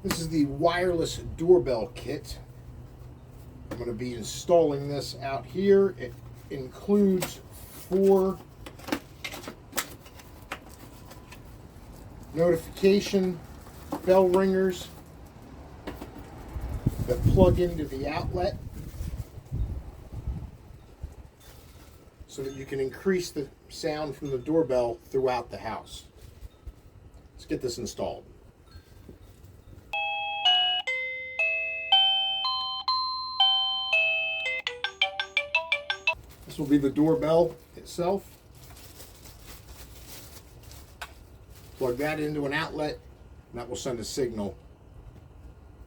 This is the wireless doorbell kit. I'm going to be installing this out here. It includes 4 notification bell ringers that plug into the outlet so that you can increase the sound from the doorbell throughout the house. Let's get this installed. This will be the doorbell itself. Plug that into an outlet, and that will send a signal.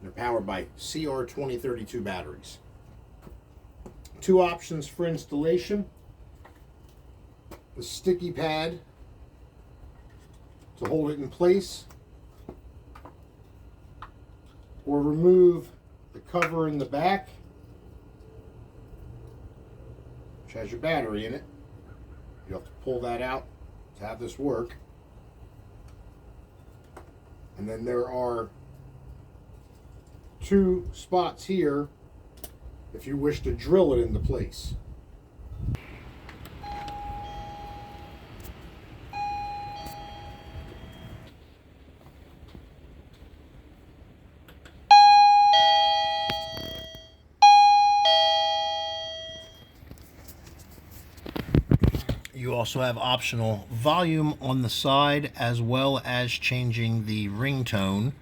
They're powered by CR2032 batteries. 2 options for installation. The sticky pad to hold it in place, or remove the cover in the back, which has your battery in it. You have to pull that out to have this work. And then there are 2 spots here if you wish to drill it into place. You also have optional volume on the side, as well as changing the ringtone